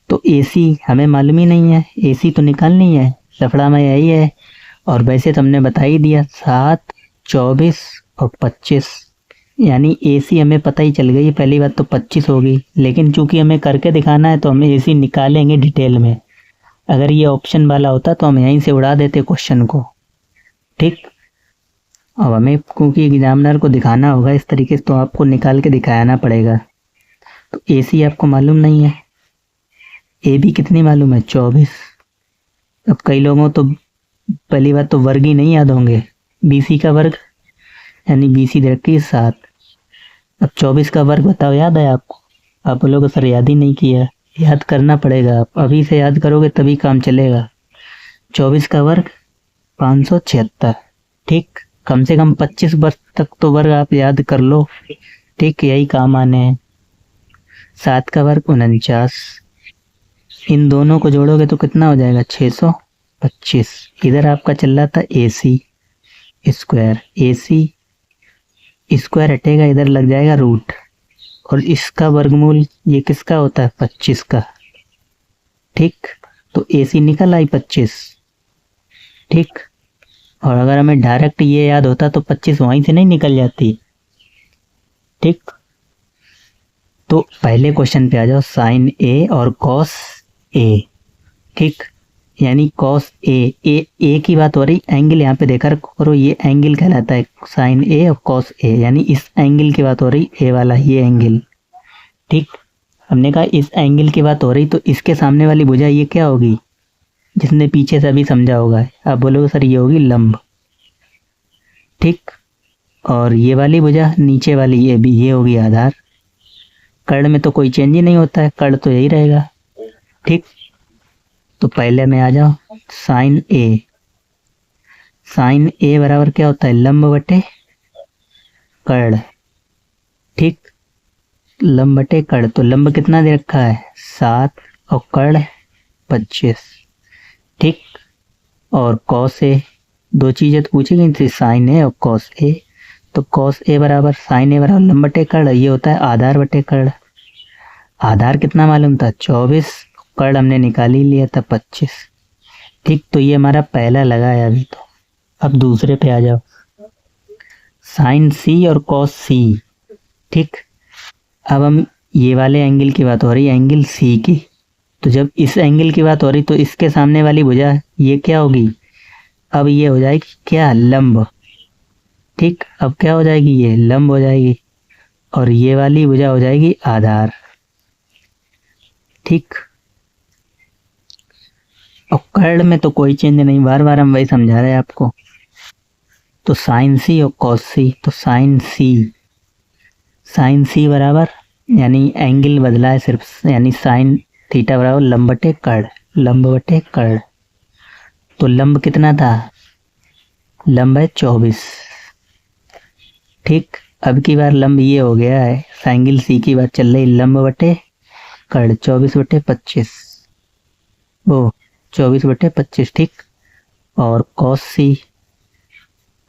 तो ए सी हमें मालूम ही नहीं है, ए सी तो निकालनी है, लफड़ा में यही है। और वैसे तो हमने बता ही दिया 7, 24 और 25, यानी ए सी हमें पता ही चल गई। पहली बात तो 25 होगी, लेकिन चूंकि हमें करके दिखाना है तो हमें ए सी निकालेंगे डिटेल में। अगर ये ऑप्शन वाला होता तो हम यहीं से उड़ा देते क्वेश्चन को। ठीक, अब हमें क्योंकि एग्जामिनर को दिखाना होगा इस तरीके से, तो आपको निकाल के दिखाना पड़ेगा। तो ए सी आपको मालूम नहीं है, ए बी कितनी मालूम है? 24। अब कई लोगों तो पहली बात तो वर्ग ही नहीं याद होंगे, बी सी का वर्ग, यानी BC दे रखी है 7। अब 24 का वर्ग बताओ, याद है आपको? आप बोलोगे सर याद ही नहीं किया। याद करना पड़ेगा, आप अभी से याद करोगे तभी काम चलेगा। 24 का वर्ग 576। ठीक, कम से कम 25 वर्ष तक तो वर्ग आप याद कर लो। ठीक, यही काम आने हैं। 7 का वर्ग 49। इन दोनों को जोड़ोगे तो कितना हो जाएगा? 625। इधर आपका चल रहा था AC स्क्वायर, AC स्क्वायर हटेगा, इधर लग जाएगा रूट, और इसका वर्गमूल ये किसका होता है? 25 का। ठीक, तो AC निकल आई 25। ठीक, और अगर हमें डायरेक्ट ये याद होता तो 25 वहीं से नहीं निकल जाती। ठीक, तो पहले क्वेश्चन पे आ जाओ, साइन A और कॉस A। ठीक, यानी कॉस ए की बात हो रही, एंगल यहाँ पे देखा करो, ये एंगल कहलाता है साइन A और कॉस A, यानी इस एंगल की बात हो रही, A वाला ये एंगल। ठीक, हमने कहा इस एंगल की बात हो रही, तो इसके सामने वाली भुजा ये क्या होगी? जिसने पीछे से अभी समझा होगा, आप बोलोगे सर ये होगी लंब। ठीक, और ये वाली भुजा नीचे वाली ये भी, ये होगी आधार। कर्ण में तो कोई चेंज ही नहीं होता है, कर्ण तो यही रहेगा। ठीक, तो पहले में आ जाओ, साइन A। साइन A बराबर क्या होता है? लंब बटे कर्ण। ठीक, लंब बटे कर्ण, तो लंब कितना दे रखा है? 7 और कर्ण 25। ठीक, और कॉस A, दो चीजें तो पूछी गई थी, साइन A और कॉस A। तो कॉस A बराबर साइन A बराबर लंब बटे कर्ण, ये होता है आधार बटे कर्ण। आधार कितना मालूम था? 24, कर्ण हमने निकाल ही लिया था 25। ठीक, तो ये हमारा पहला लगा है अभी। तो अब दूसरे पे आ जाओ, साइन C और कॉस C। ठीक, अब हम ये वाले एंगल की बात हो रही है, एंगल C की। तो जब इस एंगल की बात हो रही तो इसके सामने वाली भुजा ये क्या होगी? अब ये हो जाएगी क्या? लंब। ठीक, अब क्या हो जाएगी? ये लंब हो जाएगी, और ये वाली भुजा हो जाएगी आधार। ठीक, और कर्ण में तो कोई चेंज नहीं, बार बार हम वही समझा रहे हैं आपको। तो साइन C और कॉस C, तो साइन C बराबर, यानी एंगल बदला है सिर्फ, यानी साइन थीटा बराबर लंब बटे कर्ण, लंब बटे कर्ण। तो लंब कितना था? लंब है 24। ठीक, अब की बार लंब ये हो गया है, एंगल C की बात चल रही, लंब बटे कर्ण 24 बटे 25, वो 24 बटे 25। ठीक, और कॉस C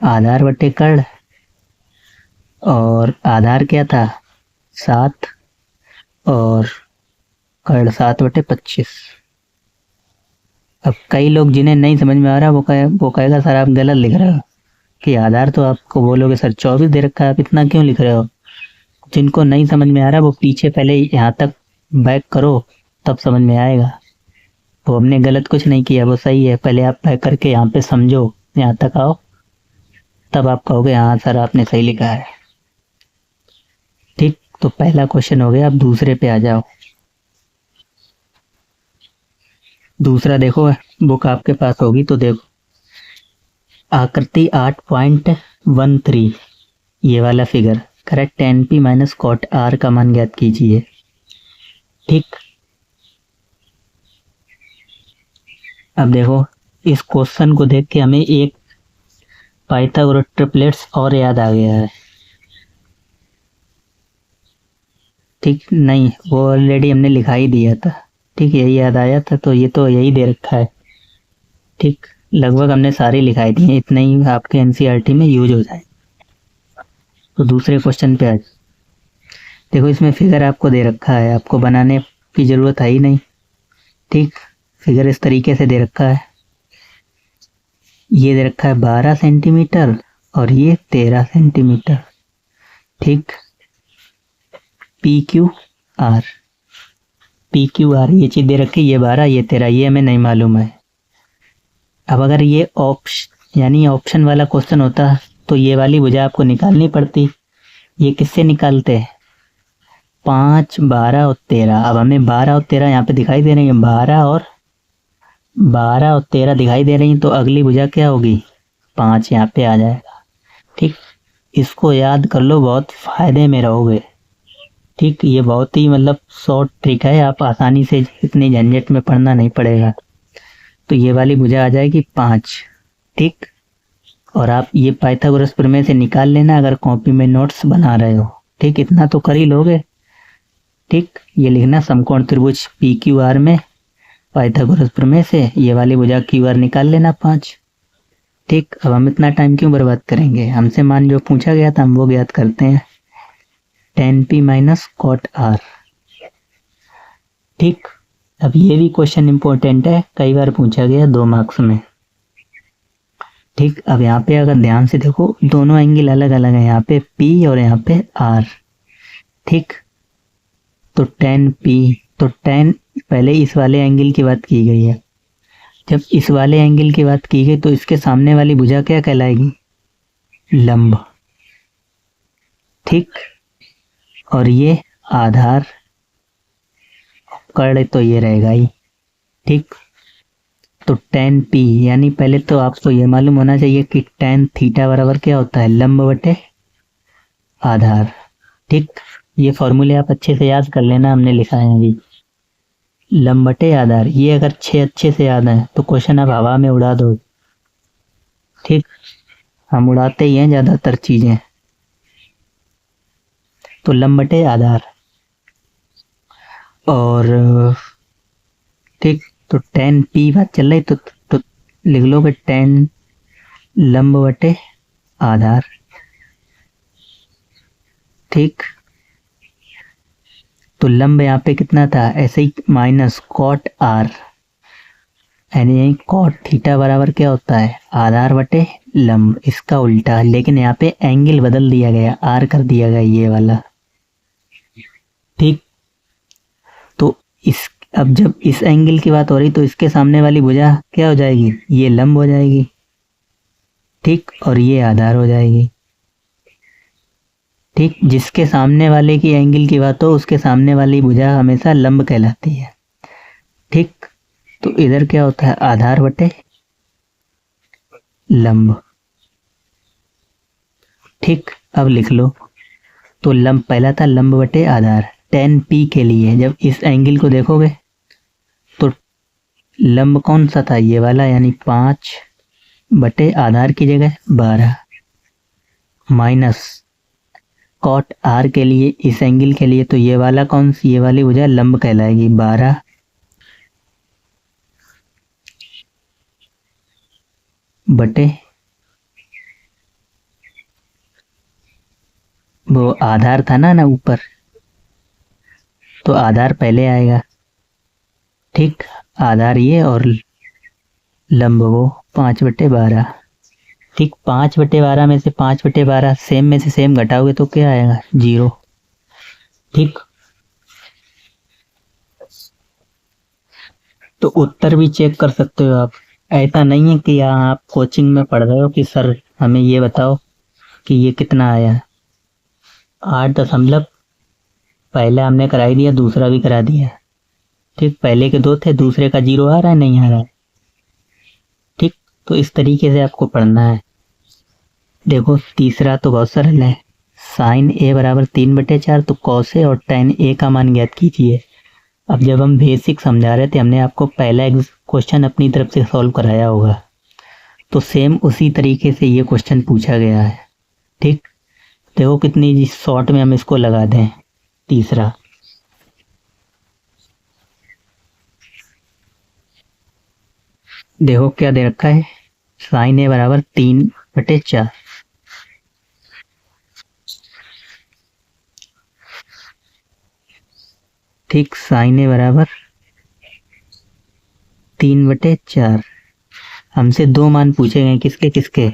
आधार बटे कर्ण, और आधार क्या था? 7, और कर्ण 7 बटे 25। अब कई लोग जिन्हें नहीं समझ में आ रहा वो कहेगा सर आप गलत लिख रहे हो, कि आधार तो आपको बोलोगे सर 24 दे रखा है, आप इतना क्यों लिख रहे हो? जिनको नहीं समझ में आ रहा वो पीछे पहले यहाँ तक बैक करो, तब समझ में आएगा। वो हमने गलत कुछ नहीं किया, वो सही है। पहले आप बैक करके यहाँ पे समझो, यहाँ तक आओ, तब आप कहोगे हाँ सर आपने सही लिखा है। ठीक, तो पहला क्वेश्चन हो गया। अब दूसरे पे आ जाओ। दूसरा देखो, बुक आपके पास होगी तो देखो, आकृति 8.13, ये वाला figure, correct NP minus cot R का मान ज्ञात कीजिए। ठीक, अब देखो इस क्वेश्चन को देख के हमें एक पाइथागोरस ट्रिपलेट्स और याद आ गया है। ठीक, नहीं वो ऑलरेडी हमने लिखा ही दिया था। ठीक, यही याद आया था, तो ये तो यही दे रखा है। ठीक, लगभग हमने सारे लिखाई दिए, इतने ही आपके NCERT में यूज हो जाए। तो दूसरे क्वेश्चन पे आ देखो, इसमें फिगर आपको दे रखा है, आपको बनाने की जरूरत है ही नहीं। ठीक, फिगर इस तरीके से दे रखा है, ये दे रखा है 12 सेंटीमीटर और ये 13 सेंटीमीटर। ठीक, PQR ये चीज दे रखी, ये 12 ये 13, ये हमें नहीं मालूम है। अब अगर ये ऑप्शन वाला क्वेश्चन होता तो ये वाली भुजा आपको निकालनी पड़ती। ये किससे निकालते हैं? 5, 12 और 13। अब हमें 12 और 13 यहाँ पे दिखाई दे रही है, 12 और 13 दिखाई दे रही हैं, तो अगली भुजा क्या होगी? 5 यहाँ पे आ जाएगा। ठीक, इसको याद कर लो, बहुत फायदे में रहोगे। ठीक, ये बहुत ही मतलब शॉर्ट ट्रिक है, आप आसानी से इतनी झंझट में पढ़ना नहीं पड़ेगा। तो ये वाली भुजा आ जाएगी 5। ठीक, और आप ये पाइथागोरस प्रमेय से निकाल लेना अगर कॉपी में नोट्स बना रहे हो। ठीक, इतना तो कर ही लोगे। ठीक, ये लिखना समकोण त्रिभुज पी क्यू आर में पाइथागोरस प्रमेय से ये वाली भुजा क्यू आर निकाल लेना 5। ठीक, अब हम इतना टाइम क्यों बर्बाद करेंगे, हमसे मान जो पूछा गया था हम वो ज्ञात करते हैं। tan p minus cot R. ठीक, अब ये भी क्वेश्चन इंपॉर्टेंट है, कई बार पूछा गया 2 मार्क्स में। ठीक, अब यहाँ पे अगर ध्यान से देखो दोनों एंगल अलग अलग है, यहाँ पे P और यहाँ पे R। ठीक, तो tan P, तो tan पहले इस वाले एंगल की बात की गई है। जब इस वाले एंगल की बात की गई तो इसके सामने वाली भुजा क्या कहलाएगी, लंब। ठीक, और ये आधार, कर्ण तो ये रहेगा ही। ठीक, तो tan P यानी पहले तो आपको ये मालूम होना चाहिए कि tan थीटा बराबर क्या होता है, लंब बटे आधार। ठीक, ये फॉर्मूले आप अच्छे से याद कर लेना, हमने लिखा है अभी, लंब बटे आधार। ये अगर 6 अच्छे से याद है तो क्वेश्चन आप हवा में उड़ा दो। ठीक, हम उड़ाते ही हैं ज़्यादातर चीज़ें। तो लंब बटे आधार, और ठीक, तो tan P बात चल रही तो लिख लोगे tan लंब बटे आधार। ठीक, तो लंब यहाँ पे कितना था, ऐसे ही माइनस कॉट आर, यानी कॉट थीटा बराबर क्या होता है, आधार बटे लंब, इसका उल्टा। लेकिन यहाँ पे एंगल बदल दिया गया, आर कर दिया गया ये वाला। ठीक, तो इस अब जब इस एंगल की बात हो रही तो इसके सामने वाली भुजा क्या हो जाएगी, ये लंब हो जाएगी। ठीक, और ये आधार हो जाएगी। ठीक, जिसके सामने वाले की एंगल की बात हो उसके सामने वाली भुजा हमेशा लंब कहलाती है। ठीक, तो इधर क्या होता है, आधार बटे लंब। ठीक, अब लिख लो, तो लंब पहला था लंब बटे आधार। tan P के लिए जब इस एंगल को देखोगे तो लंब कौन सा था, ये वाला, यानी 5 बटे आधार की जगह 12, माइनस कॉट आर के लिए इस एंगल के लिए तो ये वाला कौन सी, ये वाली भुजा लंब कहलाएगी, 12 बटे वो आधार था ना ऊपर, तो आधार पहले आएगा। ठीक, आधार ये और लंब वो 5 बटे 12। ठीक, 5 बटे 12 में से 5 बटे 12 सेम में से सेम घटाओगे तो क्या आएगा, 0। ठीक, तो उत्तर भी चेक कर सकते हो आप। ऐसा नहीं है कि यहाँ आप कोचिंग में पढ़ रहे हो कि सर हमें ये बताओ कि ये कितना आया। 8 दशमलव पहले हमने कराई दिया, दूसरा भी करा दिया। ठीक, पहले के 2 थे, दूसरे का 0 आ रहा है, नहीं आ रहा है। ठीक, तो इस तरीके से आपको पढ़ना है। देखो तीसरा तो बहुत सरल है, साइन ए बराबर 3/4, तो कॉस ए और tan ए का मान ज्ञात कीजिए। अब जब हम बेसिक समझा रहे थे हमने आपको पहला क्वेश्चन अपनी तरफ से सॉल्व कराया होगा, तो सेम उसी तरीके से ये क्वेश्चन पूछा गया है। ठीक, देखो कितनी शॉर्ट में हम इसको लगा दें। तीसरा, देखो क्या दे रखा है, साइन ए बराबर 3/4। ठीक, साइन ए बराबर 3/4। हमसे 2 मान पूछे गए, किसके किसके,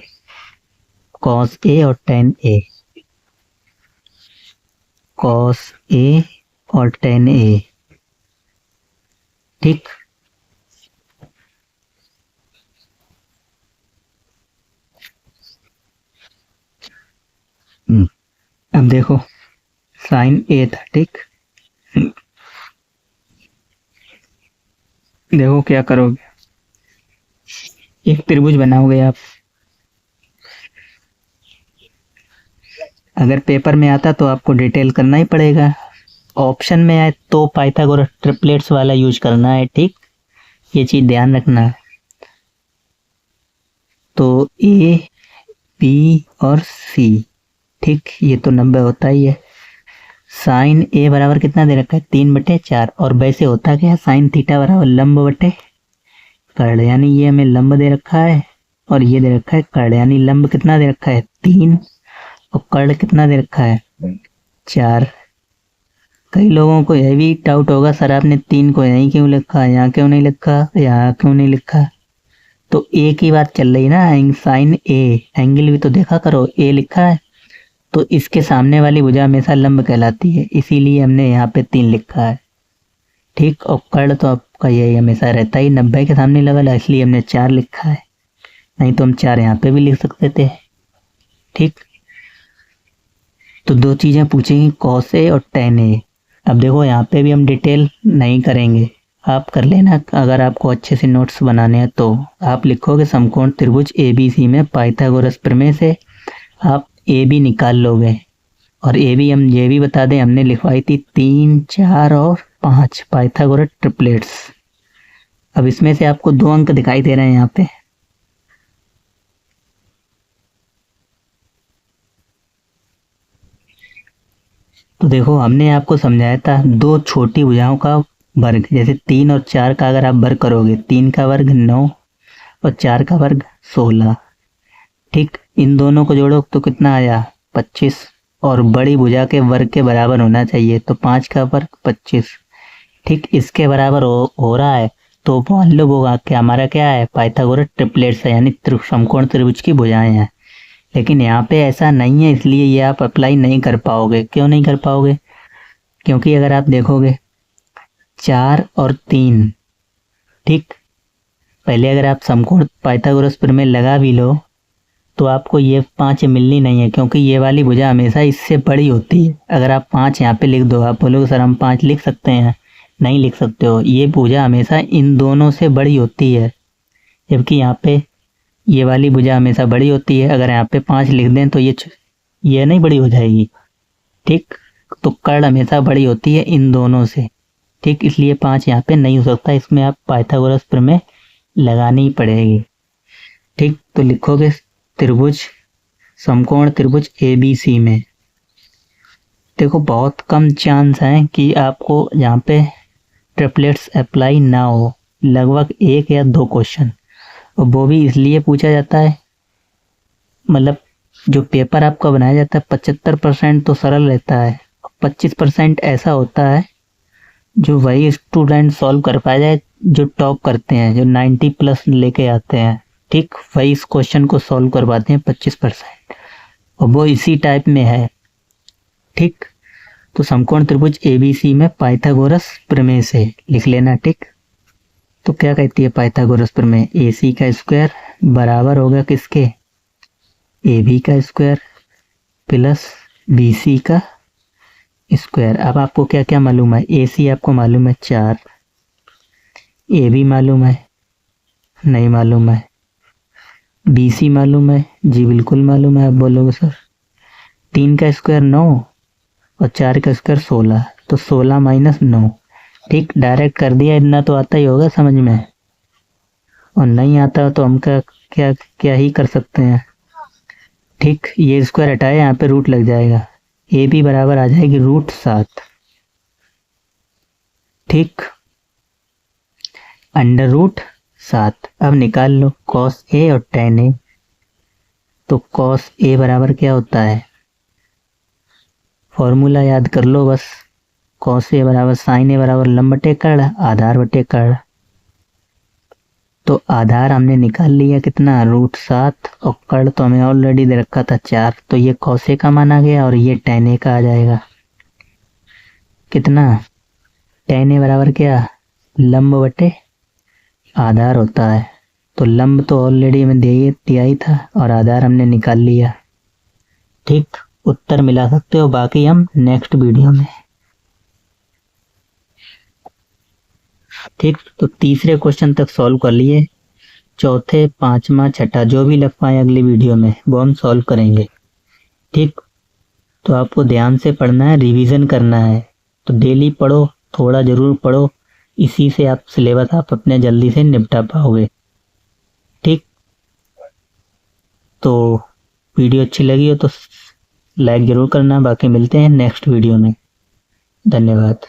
कॉस ए और tan ए। कॉस ए और tan ए। ठीक, अब देखो साइन ए था। ठीक, देखो क्या करोगे, एक त्रिभुज बनाओगे आप, अगर पेपर में आता तो आपको डिटेल करना ही पड़ेगा, ऑप्शन में आए तो पाइथागोरस ट्रिपलेट्स वाला यूज करना है, ठीक, ये चीज़ ध्यान रखना। तो ए बी और सी, ठीक, ये तो 90 होता ही है। साइन ए बराबर कितना दे रखा है 3/4, और वैसे होता क्या है साइन थीटा बराबर लंब बटे कर्ण, यानी ये हमें लंब दे रखा है और ये दे रखा है कर्ण, यानी लंब कितना दे रखा है 3 और कर्ण कितना दे रखा है 4। कई लोगों को यह भी डाउट होगा सर आपने 3 को यहीं क्यों लिखा, यहाँ क्यों नहीं लिखा, यहाँ क्यों नहीं लिखा। तो ए की बात चल रही ना, साइन ए, एंगल भी तो देखा करो, ए लिखा है तो इसके सामने वाली भुजा हमेशा लंब कहलाती है, इसीलिए हमने यहाँ पे 3 लिखा है, ठीक। और कर्ण तो आपका यही हमेशा रहता ही 90 के सामने लगल है, इसलिए हमने 4 लिखा है, नहीं तो हम 4 यहाँ पे भी लिख सकते थे, ठीक। तो 2 चीज़ें पूछेंगी कॉस ए और टेन ए। अब देखो यहाँ पे भी हम डिटेल नहीं करेंगे, आप कर लेना अगर आपको अच्छे से नोट्स बनाने हैं तो। आप लिखोगे समकोण त्रिभुज ABC में पाइथागोरस प्रमेय से आप ए बी निकाल लोगे, और ए बी हम ये भी बता दें हमने लिखवाई थी 3, 4 और 5 पाइथागोरस ट्रिपलेट्स। अब इसमें से आपको 2 अंक दिखाई दे रहे हैं यहाँ पे, तो देखो हमने आपको समझाया था 2 छोटी भुजाओं का वर्ग, जैसे 3 और 4 का अगर आप वर्ग करोगे, 3 का वर्ग 9 और 4 का वर्ग 16, ठीक। इन दोनों को जोड़ो तो कितना आया 25, और बड़ी भुजा के वर्ग के बराबर होना चाहिए, तो 5 का वर्ग 25, ठीक, इसके बराबर हो रहा है। तो मान लो वो क्या हमारा क्या है पाइथागोरस ट्रिपलेट्स है, यानी समकोण त्रिभुज की भुजाएं हैं। लेकिन यहाँ पे ऐसा नहीं है, इसलिए ये आप अप्लाई नहीं कर पाओगे। क्यों नहीं कर पाओगे, क्योंकि अगर आप देखोगे 4 और 3, ठीक, पहले अगर आप समकोण पाइथागोरस प्रमेय लगा भी लो तो आपको ये 5 मिलनी नहीं है, क्योंकि ये वाली भुजा हमेशा इससे बड़ी होती है। अगर आप 5 यहाँ पे लिख दो, आप बोलोगे सर हम 5 लिख सकते हैं, नहीं लिख सकते हो, ये भुजा हमेशा इन दोनों से बड़ी होती है, जबकि यहाँ पे ये वाली भुजा हमेशा बड़ी होती है। अगर यहाँ पे 5 लिख दें तो ये नहीं बड़ी हो जाएगी, ठीक। तो कर्ण हमेशा बड़ी होती है इन दोनों से, ठीक, इसलिए 5 यहाँ पे नहीं हो सकता, इसमें आप पाइथागोरस प्रमेय लगानी ही पड़ेगी, ठीक। तो लिखोगे त्रिभुज समकोण त्रिभुज ABC में, देखो बहुत कम चांस है कि आपको यहाँ पे ट्रिपलेट्स अप्लाई ना हो, लगभग 1 या 2 क्वेश्चन, और वो भी इसलिए पूछा जाता है, मतलब जो पेपर आपका बनाया जाता है 75% तो सरल रहता है, 25% ऐसा होता है जो वही स्टूडेंट सॉल्व कर पाया जाए जो टॉप करते हैं, जो 90+ लेके आते हैं, ठीक, वही इस क्वेश्चन को सॉल्व कर पाते हैं 25%, और वो इसी टाइप में है, ठीक। तो समकोण त्रिभुज ABC में पाइथागोरस प्रमेय से लिख लेना, ठीक। तो क्या कहती है पाइथागोरस प्रमेय, AC का स्क्वायर बराबर होगा किसके AB का स्क्वायर प्लस BC का स्क्वायर। अब आपको क्या क्या मालूम है, AC आपको मालूम है 4, AB मालूम है नहीं मालूम है, BC मालूम है जी बिल्कुल मालूम है। आप बोलोगे सर 3 का स्क्वायर 9 और 4 का स्क्वायर 16, तो 16 - 9, ठीक, डायरेक्ट कर दिया, इतना तो आता ही होगा समझ में, और नहीं आता तो हम क्या ही कर सकते हैं, ठीक। ये स्क्वायर हटाए, यहाँ पे रूट लग जाएगा, AB बराबर आ जाएगी √7, ठीक, √7। अब निकाल लो कॉस A और टेन A, तो कॉस A बराबर क्या होता है, फॉर्मूला याद कर लो बस, कॉस A बराबर साइन A बराबर लंब बटे कर्ण आधार बटे कर्ण। तो आधार हमने निकाल लिया कितना √7, और कर्ण तो हमें ऑलरेडी दे रखा था 4, तो ये कॉस A का मान आ गया और ये टेन A का आ जाएगा कितना, टेन A बराबर क्या लंब बटे आधार होता है, तो लंब तो ऑलरेडी हमें दिया ही था और आधार हमने निकाल लिया, ठीक। उत्तर मिला सकते हो, बाकी हम नेक्स्ट वीडियो में, ठीक। तो तीसरे क्वेश्चन तक सॉल्व कर लिए, चौथे 5वां 6ठा जो भी लग पाए अगली वीडियो में वो हम सॉल्व करेंगे, ठीक। तो आपको ध्यान से पढ़ना है, रिवीजन करना है। तो डेली पढ़ो, थोड़ा ज़रूर पढ़ो, इसी से आप सिलेबस आप अपने जल्दी से निपटा पाओगे। ठीक, तो वीडियो अच्छी लगी हो तो लाइक ज़रूर करना। बाकी मिलते हैं नेक्स्ट वीडियो में। धन्यवाद।